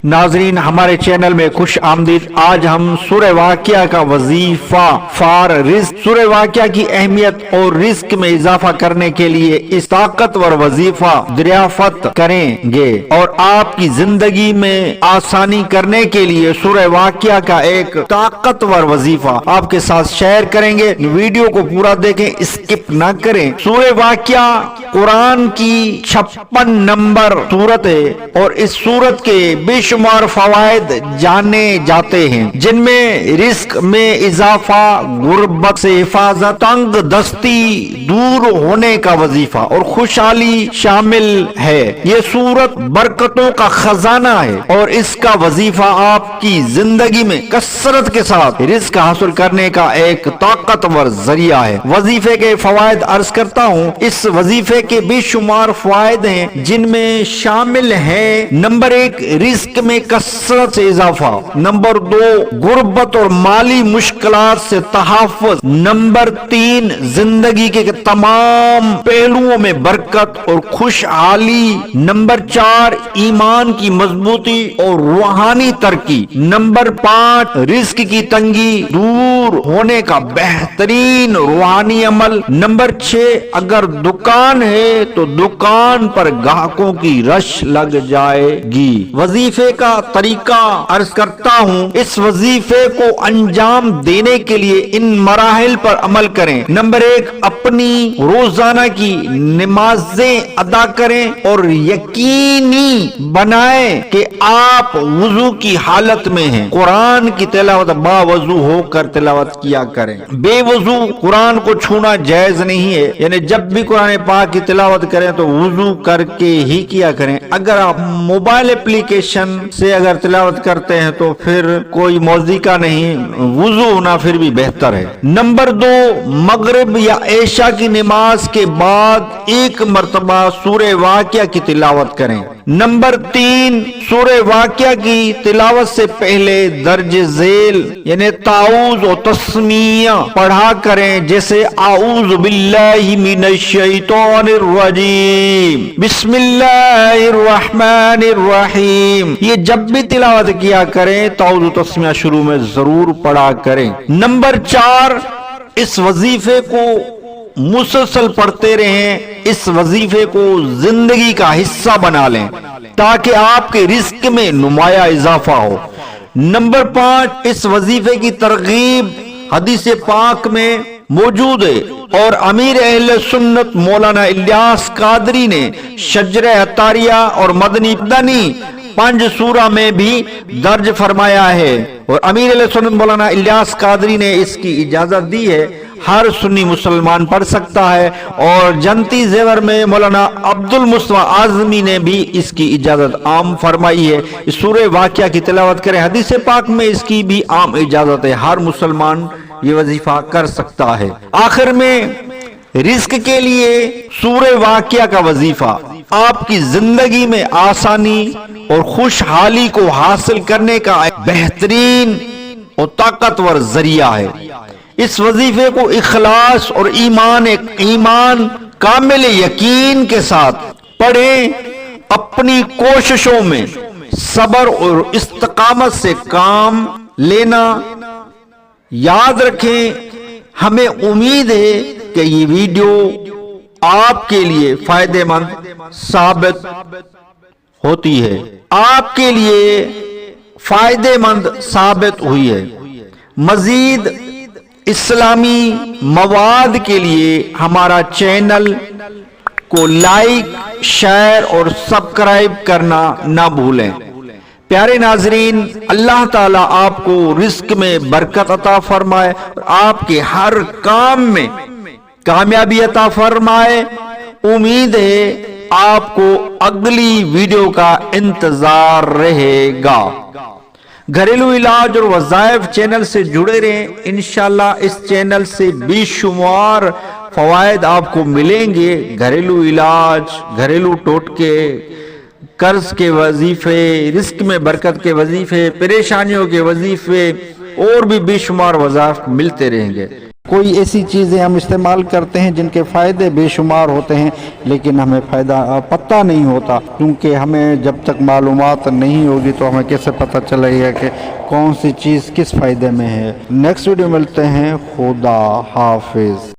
नाजरीन, हमारे चैनल में खुश आमदीद। आज हम सूरह वाक़िया का वजीफा फार रिस्क, सूरह वाक़िया की अहमियत और रिस्क में इजाफा करने के लिए इस ताकतवर वजीफा दरियाफत करेंगे और आपकी जिंदगी में आसानी करने के लिए सूरह वाक़िया का एक ताकतवर वजीफा आपके साथ शेयर करेंगे। वीडियो को पूरा देखें, स्किप ना करें। सूरह वाक़िया कुरान की 56 नंबर सूरत है और इस सूरत के बेशुमार फवायद जाने जाते हैं, जिनमें रिस्क में इजाफा, गुर्बत से हिफाजत, तंग दस्ती दूर होने का वजीफा और खुशहाली शामिल है। ये सूरत बरकतों का खजाना है और इसका वजीफा आपकी जिंदगी में कसरत के साथ रिस्क हासिल करने का एक ताकतवर जरिया है। वजीफे के फवायद अर्ज करता हूँ। इस वजीफे के बेशुमार फायदे हैं, जिनमें शामिल है नंबर 1 रिस्क में कसरत से इजाफा, नंबर 2 गुर्बत और माली मुश्किलात से तहफ़्फ़ुज़, नंबर 3 जिंदगी के तमाम पहलुओं में बरकत और खुशहाली, नंबर 4 ईमान की मजबूती और रूहानी तरक्की, नंबर 5 रिस्क की तंगी दूर होने का बेहतरीन रूहानी अमल, नंबर 6 अगर दुकान है तो दुकान पर ग्राहकों की रश लग जाएगी। वजीफे का तरीका अर्ज करता हूँ। इस वजीफे को अंजाम देने के लिए इन मराहिल पर अमल करें। नंबर 1 अपनी रोजाना की नमाजें अदा करें और यकीनी बनाएं कि आप वुजू की हालत में हैं। कुरान की तिलावत बावजू होकर तिलावत किया करें। बेवजू कुरान को छूना जायज नहीं है, यानी जब भी कुरान पाक की तिलावत करें तो वुजू करके ही किया करें। अगर आप मोबाइल एप्लीकेशन से अगर तिलावत करते हैं तो फिर कोई मौजिका नहीं, वुजू होना फिर भी बेहतर है। नंबर 2 मगरिब या ऐशा की नमाज के बाद एक मर्तबा सूरह वाक़िया की तिलावत करें। नंबर 3 सूरह वाक़िया की तिलावत से पहले दर्ज झेल यानी ताऊज़ और तस्मीया पढ़ा करें, जैसे आऊज़ु बिल्लाहि मिनश शैतानिर रजीम, बिस्मिल्लाहिर रहमानिर रहीम। ये जब भी तिलावत किया करें ताऊज़ और तस्मीया शुरू में जरूर पढ़ा करें। नंबर 4 इस वजीफे को मुसलसल पढ़ते रहें। इस वजीफे को जिंदगी का हिस्सा बना लें ताकि आपके रिस्क में नुमाया इजाफा हो। नंबर 5 इस वजीफे की तरगीब हदीस पाक में मौजूद है और अमीर अहले सुन्नत मौलाना इलियास कादरी ने शजरे अतारिया और मदनी 5 सूरा में भी दर्ज फरमाया है और अमीर अहले सुन्नत मौलाना इलियास कादरी ने इसकी इजाजत दी है। हर सुन्नी मुसलमान पढ़ सकता है और जनती जेवर में मौलाना अब्दुल मुस्तफा आजमी ने भी इसकी इजाजत आम फरमाई है। इस सूरह वाक़िया की तिलावत करें। हदीस पाक में इसकी भी आम इजाजत है, हर मुसलमान ये वजीफा कर सकता है। आखिर में रिस्क के लिए सूरह वाक़िया का वजीफा आपकी जिंदगी में आसानी और खुशहाली को हासिल करने का एक बेहतरीन और ताकतवर जरिया है। इस वजीफे को इखलास और ईमान कामिल यकीन के साथ पढ़ें। अपनी कोशिशों में सब्र और इस्तिकामत से काम लेना याद रखें। हमें उम्मीद है कि ये वीडियो आपके लिए फायदेमंद साबित होती है, आपके लिए फायदेमंद साबित हुई है। मजीद इस्लामी मवाद के लिए हमारा चैनल को लाइक, शेयर और सब्सक्राइब करना ना भूलें। प्यारे नाजरीन, अल्लाह ताला आपको रिस्क में बरकत अता फरमाए और आपके हर काम में कामयाबी अता फरमाए। उम्मीद है आपको अगली वीडियो का इंतजार रहेगा। घरेलू इलाज और वज़ाइफ चैनल से जुड़े रहें। इंशाल्लाह इस चैनल से बेशुमार फवायद आपको मिलेंगे। घरेलू इलाज, घरेलू टोटके, कर्ज के वजीफे, रिस्क में बरकत के वजीफे, परेशानियों के वजीफे और भी बेशुमार वज़ाइफ मिलते रहेंगे। کوئی ایسی چیزیں ہم استعمال کرتے ہیں جن کے فائدے بے شمار ہوتے ہیں لیکن ہمیں فائدہ پتہ نہیں ہوتا، کیونکہ ہمیں جب تک معلومات نہیں ہوگی تو ہمیں کیسے پتہ چلے گا کہ کون سی چیز کس فائدے میں ہے۔ نیکسٹ ویڈیو ملتے ہیں، خدا حافظ۔